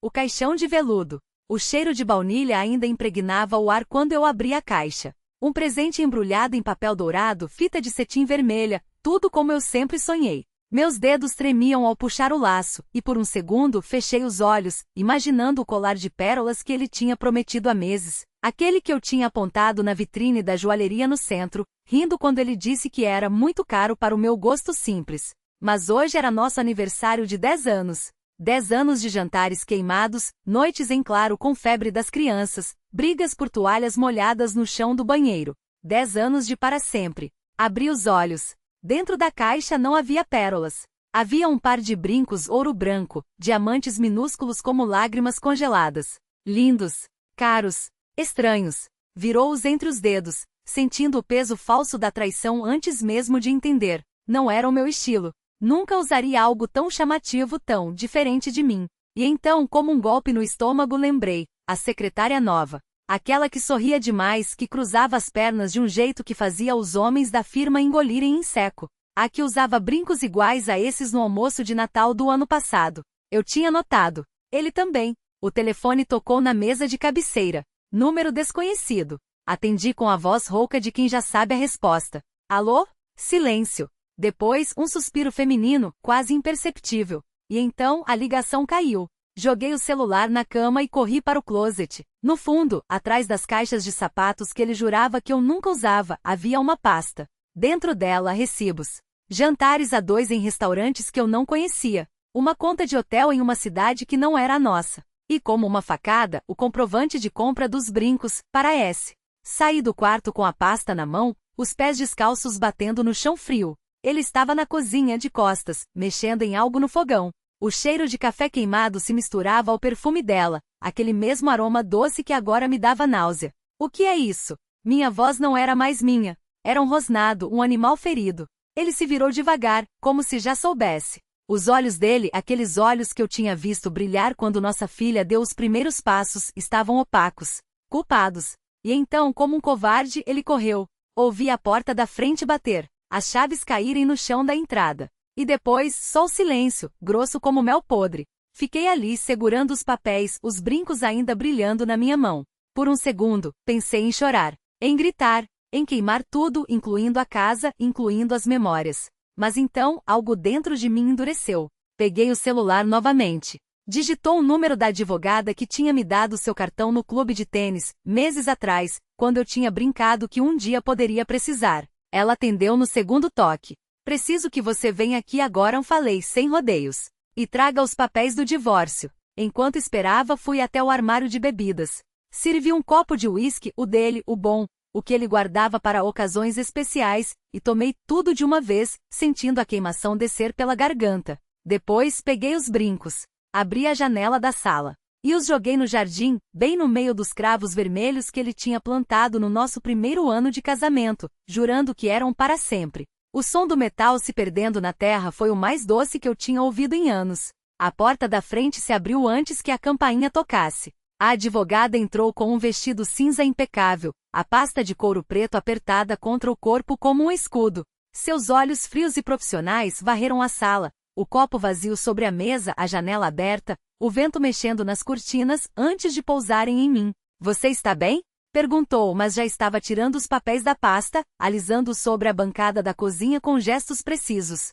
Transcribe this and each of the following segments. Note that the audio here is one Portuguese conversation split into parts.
O caixão de veludo. O cheiro de baunilha ainda impregnava o ar quando eu abri a caixa. Um presente embrulhado em papel dourado, fita de cetim vermelha, tudo como eu sempre sonhei. Meus dedos tremiam ao puxar o laço, e por um segundo fechei os olhos, imaginando o colar de pérolas que ele tinha prometido há meses. Aquele que eu tinha apontado na vitrine da joalheria no centro, rindo quando ele disse que era muito caro para o meu gosto simples. Mas hoje era nosso aniversário de 10 anos. 10 anos de jantares queimados, noites em claro com febre das crianças, brigas por toalhas molhadas no chão do banheiro. 10 anos de para sempre. Abri os olhos. Dentro da caixa não havia pérolas. Havia um par de brincos ouro branco, diamantes minúsculos como lágrimas congeladas. Lindos, caros, estranhos. Virou-os entre os dedos, sentindo o peso falso da traição antes mesmo de entender. Não era o meu estilo. Nunca usaria algo tão chamativo, tão diferente de mim. E então, como um golpe no estômago, lembrei, a secretária nova. Aquela que sorria demais, que cruzava as pernas de um jeito que fazia os homens da firma engolirem em seco. A que usava brincos iguais a esses no almoço de Natal do ano passado. Eu tinha notado. Ele também. O telefone tocou na mesa de cabeceira. Número desconhecido. Atendi com a voz rouca de quem já sabe a resposta. Alô? Silêncio. Depois, um suspiro feminino, quase imperceptível. E então, a ligação caiu. Joguei o celular na cama e corri para o closet. No fundo, atrás das caixas de sapatos que ele jurava que eu nunca usava, havia uma pasta. Dentro dela, recibos. Jantares a dois em restaurantes que eu não conhecia. Uma conta de hotel em uma cidade que não era a nossa. E como uma facada, o comprovante de compra dos brincos, para S. Saí do quarto com a pasta na mão, os pés descalços batendo no chão frio. Ele estava na cozinha de costas, mexendo em algo no fogão. O cheiro de café queimado se misturava ao perfume dela, aquele mesmo aroma doce que agora me dava náusea. O que é isso? Minha voz não era mais minha. Era um rosnado, um animal ferido. Ele se virou devagar, como se já soubesse. Os olhos dele, aqueles olhos que eu tinha visto brilhar quando nossa filha deu os primeiros passos, estavam opacos, culpados. E então, como um covarde, ele correu. Ouvi a porta da frente bater. As chaves caírem no chão da entrada. E depois, só o silêncio, grosso como mel podre. Fiquei ali segurando os papéis, os brincos ainda brilhando na minha mão. Por um segundo, pensei em chorar, em gritar, em queimar tudo, incluindo a casa, incluindo as memórias. Mas então, algo dentro de mim endureceu. Peguei o celular novamente. Digitou o número da advogada que tinha me dado seu cartão no clube de tênis, meses atrás, quando eu tinha brincado que um dia poderia precisar. Ela atendeu no segundo toque. Preciso que você venha aqui agora, falei sem rodeios. E traga os papéis do divórcio. Enquanto esperava, fui até o armário de bebidas. Servi um copo de uísque, o dele, o bom, o que ele guardava para ocasiões especiais, e tomei tudo de uma vez, sentindo a queimação descer pela garganta. Depois, peguei os brincos. Abri a janela da sala. E os joguei no jardim, bem no meio dos cravos vermelhos que ele tinha plantado no nosso primeiro ano de casamento, jurando que eram para sempre. O som do metal se perdendo na terra foi o mais doce que eu tinha ouvido em anos. A porta da frente se abriu antes que a campainha tocasse. A advogada entrou com um vestido cinza impecável, a pasta de couro preto apertada contra o corpo como um escudo. Seus olhos frios e profissionais varreram a sala, o copo vazio sobre a mesa, a janela aberta, o vento mexendo nas cortinas antes de pousarem em mim. Você está bem? Perguntou, mas já estava tirando os papéis da pasta, alisando-os sobre a bancada da cozinha com gestos precisos.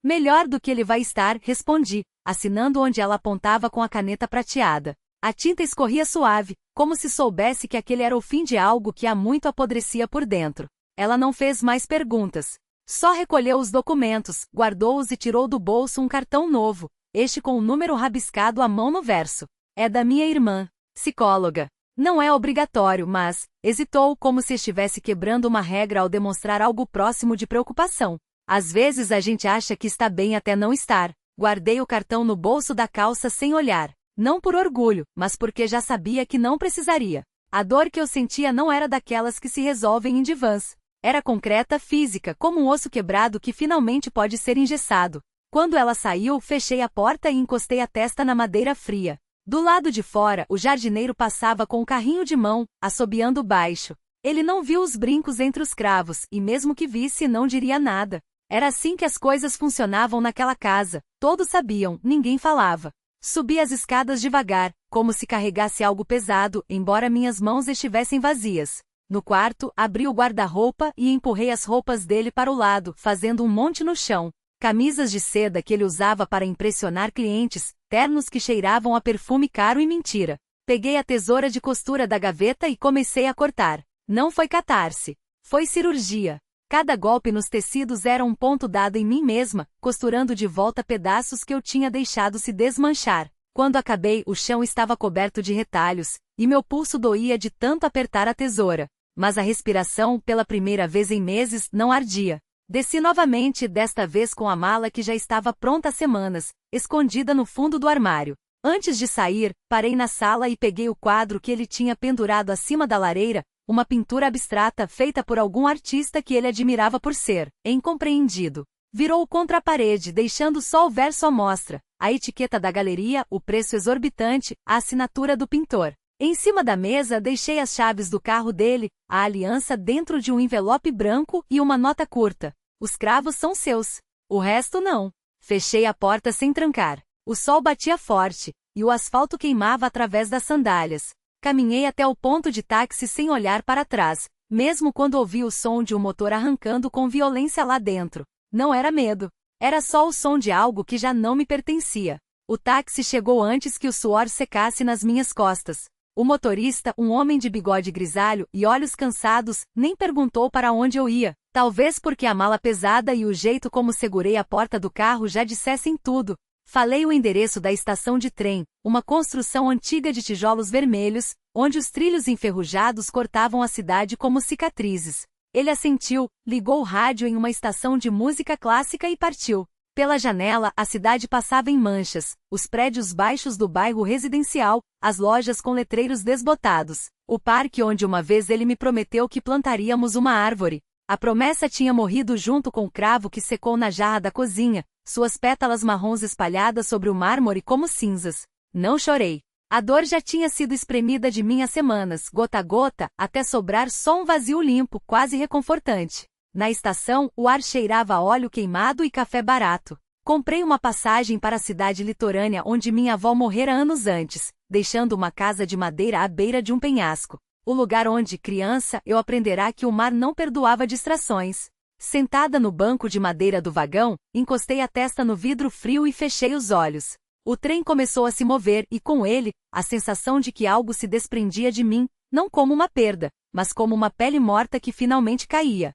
Melhor do que ele vai estar, respondi, assinando onde ela apontava com a caneta prateada. A tinta escorria suave, como se soubesse que aquele era o fim de algo que há muito apodrecia por dentro. Ela não fez mais perguntas. Só recolheu os documentos, guardou-os e tirou do bolso um cartão novo, este com o número rabiscado à mão no verso. É da minha irmã, psicóloga. Não é obrigatório, mas... Hesitou como se estivesse quebrando uma regra ao demonstrar algo próximo de preocupação. Às vezes a gente acha que está bem até não estar. Guardei o cartão no bolso da calça sem olhar. Não por orgulho, mas porque já sabia que não precisaria. A dor que eu sentia não era daquelas que se resolvem em divãs. Era concreta, física, como um osso quebrado que finalmente pode ser engessado. Quando ela saiu, fechei a porta e encostei a testa na madeira fria. Do lado de fora, o jardineiro passava com o carrinho de mão, assobiando baixo. Ele não viu os brincos entre os cravos, e mesmo que visse, não diria nada. Era assim que as coisas funcionavam naquela casa. Todos sabiam, ninguém falava. Subi as escadas devagar, como se carregasse algo pesado, embora minhas mãos estivessem vazias. No quarto, abri o guarda-roupa e empurrei as roupas dele para o lado, fazendo um monte no chão. Camisas de seda que ele usava para impressionar clientes, ternos que cheiravam a perfume caro e mentira. Peguei a tesoura de costura da gaveta e comecei a cortar. Não foi catarse. Foi cirurgia. Cada golpe nos tecidos era um ponto dado em mim mesma, costurando de volta pedaços que eu tinha deixado se desmanchar. Quando acabei, o chão estava coberto de retalhos, e meu pulso doía de tanto apertar a tesoura. Mas a respiração, pela primeira vez em meses, não ardia. Desci novamente, desta vez com a mala que já estava pronta há semanas, escondida no fundo do armário. Antes de sair, parei na sala e peguei o quadro que ele tinha pendurado acima da lareira, uma pintura abstrata feita por algum artista que ele admirava por ser incompreendido. Virou-o contra a parede, deixando só o verso à mostra, a etiqueta da galeria, o preço exorbitante, a assinatura do pintor. Em cima da mesa deixei as chaves do carro dele, a aliança dentro de um envelope branco e uma nota curta. Os cravos são seus. O resto não. Fechei a porta sem trancar. O sol batia forte, e o asfalto queimava através das sandálias. Caminhei até o ponto de táxi sem olhar para trás, mesmo quando ouvi o som de um motor arrancando com violência lá dentro. Não era medo. Era só o som de algo que já não me pertencia. O táxi chegou antes que o suor secasse nas minhas costas. O motorista, um homem de bigode grisalho e olhos cansados, nem perguntou para onde eu ia. Talvez porque a mala pesada e o jeito como segurei a porta do carro já dissessem tudo. Falei o endereço da estação de trem, uma construção antiga de tijolos vermelhos, onde os trilhos enferrujados cortavam a cidade como cicatrizes. Ele assentiu, ligou o rádio em uma estação de música clássica e partiu. Pela janela, a cidade passava em manchas, os prédios baixos do bairro residencial, as lojas com letreiros desbotados, o parque onde uma vez ele me prometeu que plantaríamos uma árvore. A promessa tinha morrido junto com o cravo que secou na jarra da cozinha, suas pétalas marrons espalhadas sobre o mármore como cinzas. Não chorei. A dor já tinha sido espremida de mim há semanas, gota a gota, até sobrar só um vazio limpo, quase reconfortante. Na estação, o ar cheirava a óleo queimado e café barato. Comprei uma passagem para a cidade litorânea onde minha avó morrera anos antes, deixando uma casa de madeira à beira de um penhasco. O lugar onde, criança, eu aprenderá que o mar não perdoava distrações. Sentada no banco de madeira do vagão, encostei a testa no vidro frio e fechei os olhos. O trem começou a se mover e, com ele, a sensação de que algo se desprendia de mim, não como uma perda, mas como uma pele morta que finalmente caía.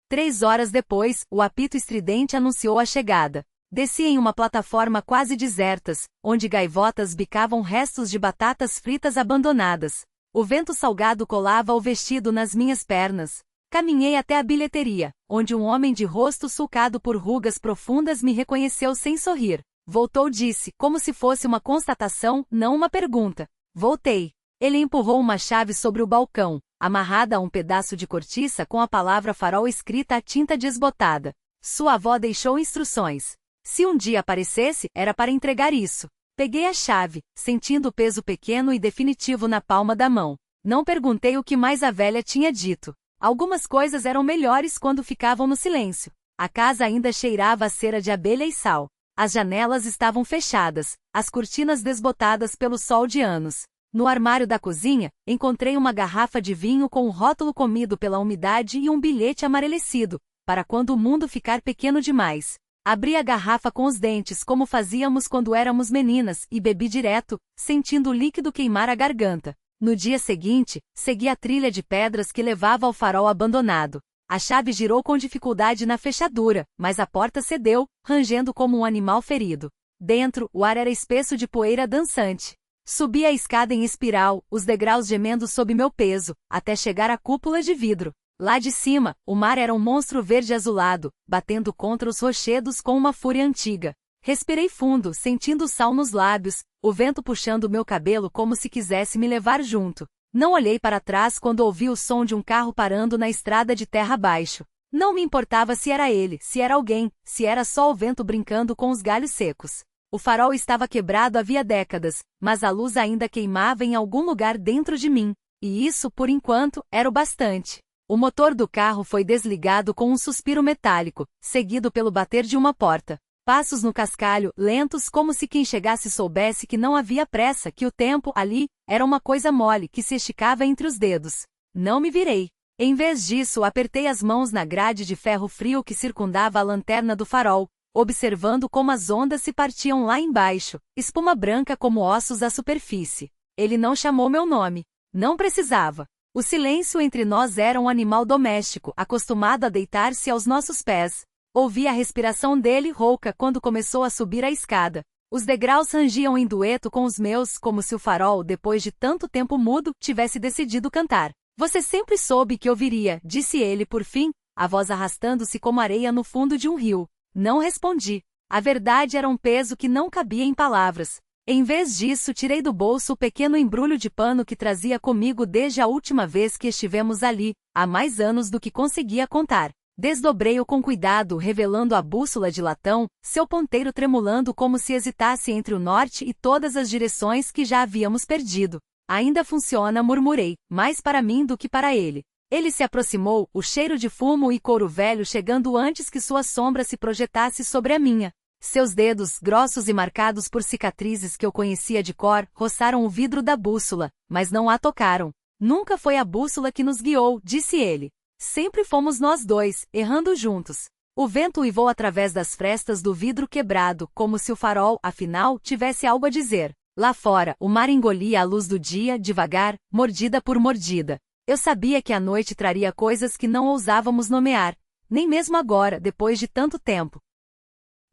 3 horas depois, o apito estridente anunciou a chegada. Desci em uma plataforma quase desertas, onde gaivotas bicavam restos de batatas fritas abandonadas. O vento salgado colava o vestido nas minhas pernas. Caminhei até a bilheteria, onde um homem de rosto sulcado por rugas profundas me reconheceu sem sorrir. Voltou, disse, como se fosse uma constatação, não uma pergunta. Voltei. Ele empurrou uma chave sobre o balcão, amarrada a um pedaço de cortiça com a palavra farol escrita a tinta desbotada. Sua avó deixou instruções. Se um dia aparecesse, era para entregar isso. Peguei a chave, sentindo o peso pequeno e definitivo na palma da mão. Não perguntei o que mais a velha tinha dito. Algumas coisas eram melhores quando ficavam no silêncio. A casa ainda cheirava a cera de abelha e sal. As janelas estavam fechadas, as cortinas desbotadas pelo sol de anos. No armário da cozinha, encontrei uma garrafa de vinho com o rótulo comido pela umidade e um bilhete amarelecido, para quando o mundo ficar pequeno demais. Abri a garrafa com os dentes como fazíamos quando éramos meninas e bebi direto, sentindo o líquido queimar a garganta. No dia seguinte, segui a trilha de pedras que levava ao farol abandonado. A chave girou com dificuldade na fechadura, mas a porta cedeu, rangendo como um animal ferido. Dentro, o ar era espesso de poeira dançante. Subi a escada em espiral, os degraus gemendo sob meu peso, até chegar à cúpula de vidro. Lá de cima, o mar era um monstro verde azulado, batendo contra os rochedos com uma fúria antiga. Respirei fundo, sentindo o sal nos lábios, o vento puxando meu cabelo como se quisesse me levar junto. Não olhei para trás quando ouvi o som de um carro parando na estrada de terra abaixo. Não me importava se era ele, se era alguém, se era só o vento brincando com os galhos secos. O farol estava quebrado havia décadas, mas a luz ainda queimava em algum lugar dentro de mim. E isso, por enquanto, era o bastante. O motor do carro foi desligado com um suspiro metálico, seguido pelo bater de uma porta. Passos no cascalho, lentos como se quem chegasse soubesse que não havia pressa, que o tempo, ali, era uma coisa mole que se esticava entre os dedos. Não me virei. Em vez disso, apertei as mãos na grade de ferro frio que circundava a lanterna do farol, observando como as ondas se partiam lá embaixo, espuma branca como ossos à superfície. Ele não chamou meu nome. Não precisava. O silêncio entre nós era um animal doméstico, acostumado a deitar-se aos nossos pés. Ouvi a respiração dele rouca quando começou a subir a escada. Os degraus rangiam em dueto com os meus, como se o farol, depois de tanto tempo mudo, tivesse decidido cantar. Você sempre soube que ouviria, disse ele por fim, a voz arrastando-se como areia no fundo de um rio. Não respondi. A verdade era um peso que não cabia em palavras. Em vez disso, tirei do bolso o pequeno embrulho de pano que trazia comigo desde a última vez que estivemos ali, há mais anos do que conseguia contar. Desdobrei-o com cuidado, revelando a bússola de latão, seu ponteiro tremulando como se hesitasse entre o norte e todas as direções que já havíamos perdido. Ainda funciona, murmurei, mais para mim do que para ele. Ele se aproximou, o cheiro de fumo e couro velho chegando antes que sua sombra se projetasse sobre a minha. Seus dedos, grossos e marcados por cicatrizes que eu conhecia de cor, roçaram o vidro da bússola, mas não a tocaram. Nunca foi a bússola que nos guiou, disse ele. Sempre fomos nós dois, errando juntos. O vento uivou através das frestas do vidro quebrado, como se o farol, afinal, tivesse algo a dizer. Lá fora, o mar engolia a luz do dia, devagar, mordida por mordida. Eu sabia que a noite traria coisas que não ousávamos nomear, nem mesmo agora, depois de tanto tempo.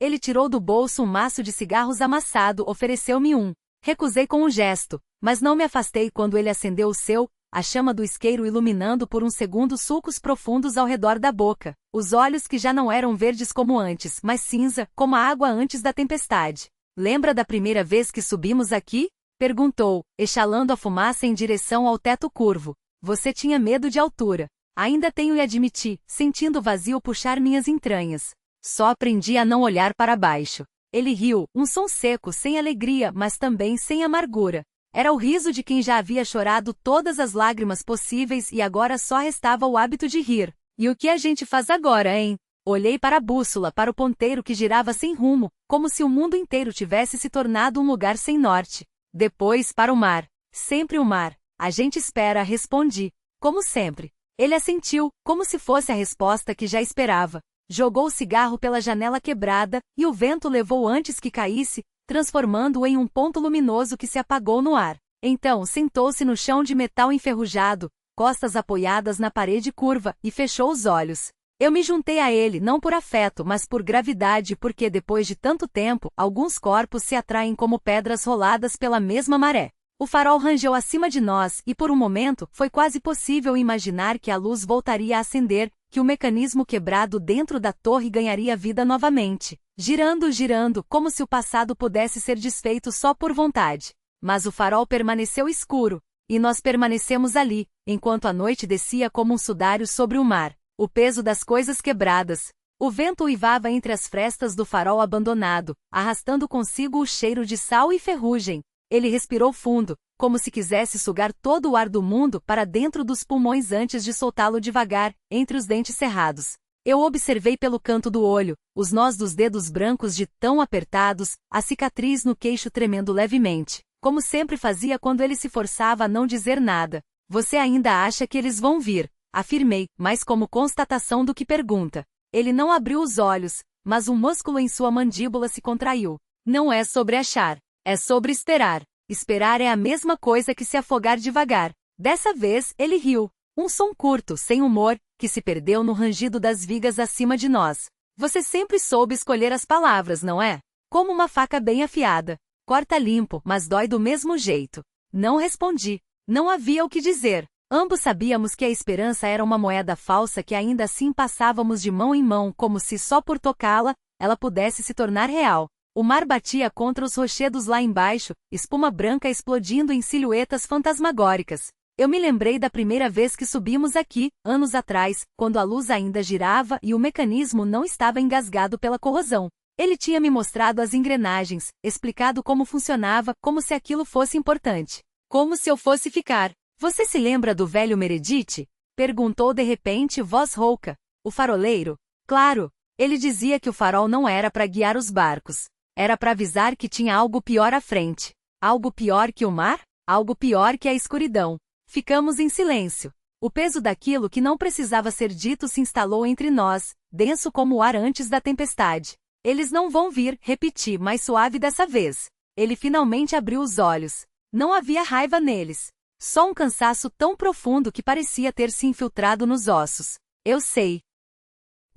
Ele tirou do bolso um maço de cigarros amassado, ofereceu-me um. Recusei com um gesto, mas não me afastei quando ele acendeu o seu, a chama do isqueiro iluminando por um segundo sulcos profundos ao redor da boca, os olhos que já não eram verdes como antes, mas cinza, como a água antes da tempestade. Lembra da primeira vez que subimos aqui? Perguntou, exalando a fumaça em direção ao teto curvo. Você tinha medo de altura. Ainda tenho e admiti, sentindo o vazio puxar minhas entranhas. Só aprendi a não olhar para baixo. Ele riu, um som seco, sem alegria, mas também sem amargura. Era o riso de quem já havia chorado todas as lágrimas possíveis e agora só restava o hábito de rir. E o que a gente faz agora, hein? Olhei para a bússola, para o ponteiro que girava sem rumo, como se o mundo inteiro tivesse se tornado um lugar sem norte. Depois para o mar. Sempre o mar. A gente espera, respondi. Como sempre. Ele assentiu, como se fosse a resposta que já esperava. Jogou o cigarro pela janela quebrada, e o vento levou antes que caísse, transformando-o em um ponto luminoso que se apagou no ar. Então sentou-se no chão de metal enferrujado, costas apoiadas na parede curva, e fechou os olhos. Eu me juntei a ele não por afeto, mas por gravidade, porque depois de tanto tempo, alguns corpos se atraem como pedras roladas pela mesma maré. O farol rangeu acima de nós, e por um momento, foi quase possível imaginar que a luz voltaria a acender, que o mecanismo quebrado dentro da torre ganharia vida novamente, girando, girando, como se o passado pudesse ser desfeito só por vontade. Mas o farol permaneceu escuro, e nós permanecemos ali, enquanto a noite descia como um sudário sobre o mar, o peso das coisas quebradas. O vento uivava entre as frestas do farol abandonado, arrastando consigo o cheiro de sal e ferrugem. Ele respirou fundo, como se quisesse sugar todo o ar do mundo para dentro dos pulmões antes de soltá-lo devagar, entre os dentes cerrados. Eu observei pelo canto do olho, os nós dos dedos brancos de tão apertados, a cicatriz no queixo tremendo levemente, como sempre fazia quando ele se forçava a não dizer nada. Você ainda acha que eles vão vir? Afirmei, mais como constatação do que pergunta. Ele não abriu os olhos, mas um músculo em sua mandíbula se contraiu. Não é sobre achar. É sobre esperar. Esperar é a mesma coisa que se afogar devagar. Dessa vez, ele riu. Um som curto, sem humor, que se perdeu no rangido das vigas acima de nós. Você sempre soube escolher as palavras, não é? Como uma faca bem afiada. Corta limpo, mas dói do mesmo jeito. Não respondi. Não havia o que dizer. Ambos sabíamos que a esperança era uma moeda falsa que ainda assim passávamos de mão em mão como se só por tocá-la, ela pudesse se tornar real. O mar batia contra os rochedos lá embaixo, espuma branca explodindo em silhuetas fantasmagóricas. Eu me lembrei da primeira vez que subimos aqui, anos atrás, quando a luz ainda girava e o mecanismo não estava engasgado pela corrosão. Ele tinha me mostrado as engrenagens, explicado como funcionava, como se aquilo fosse importante. Como se eu fosse ficar. Você se lembra do velho Meredith? Perguntou de repente voz rouca. O faroleiro? Claro. Ele dizia que o farol não era para guiar os barcos. Era para avisar que tinha algo pior à frente. Algo pior que o mar? Algo pior que a escuridão. Ficamos em silêncio. O peso daquilo que não precisava ser dito se instalou entre nós, denso como o ar antes da tempestade. Eles não vão vir, repeti, mais suave dessa vez. Ele finalmente abriu os olhos. Não havia raiva neles. Só um cansaço tão profundo que parecia ter se infiltrado nos ossos. Eu sei.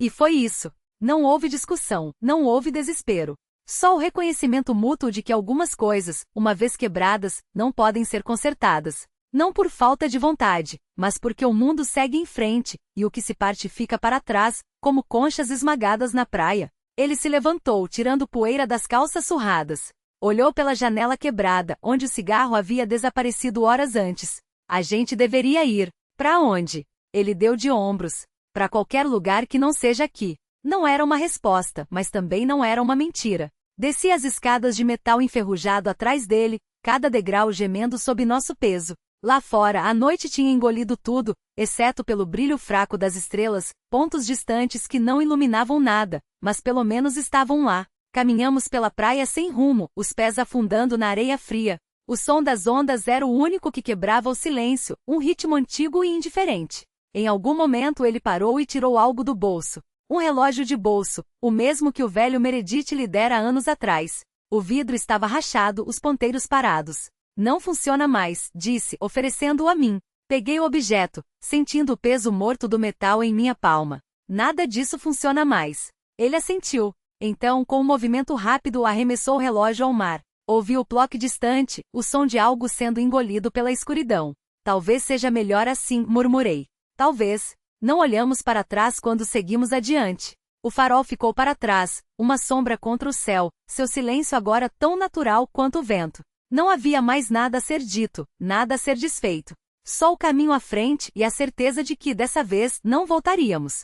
E foi isso. Não houve discussão, não houve desespero. Só o reconhecimento mútuo de que algumas coisas, uma vez quebradas, não podem ser consertadas. Não por falta de vontade, mas porque o mundo segue em frente, e o que se parte fica para trás, como conchas esmagadas na praia. Ele se levantou, tirando poeira das calças surradas. Olhou pela janela quebrada, onde o cigarro havia desaparecido horas antes. A gente deveria ir. Para onde? Ele deu de ombros. Para qualquer lugar que não seja aqui. Não era uma resposta, mas também não era uma mentira. Desci as escadas de metal enferrujado atrás dele, cada degrau gemendo sob nosso peso. Lá fora, a noite tinha engolido tudo, exceto pelo brilho fraco das estrelas, pontos distantes que não iluminavam nada, mas pelo menos estavam lá. Caminhamos pela praia sem rumo, os pés afundando na areia fria. O som das ondas era o único que quebrava o silêncio, um ritmo antigo e indiferente. Em algum momento ele parou e tirou algo do bolso. Um relógio de bolso, o mesmo que o velho Meredith lhe dera anos atrás. O vidro estava rachado, os ponteiros parados. Não funciona mais, disse, oferecendo-o a mim. Peguei o objeto, sentindo o peso morto do metal em minha palma. Nada disso funciona mais. Ele assentiu. Então, com um movimento rápido, arremessou o relógio ao mar. Ouvi o ploque distante, o som de algo sendo engolido pela escuridão. Talvez seja melhor assim, murmurei. Talvez. Não olhamos para trás quando seguimos adiante. O farol ficou para trás, uma sombra contra o céu, seu silêncio agora tão natural quanto o vento. Não havia mais nada a ser dito, nada a ser desfeito. Só o caminho à frente e a certeza de que, dessa vez, não voltaríamos.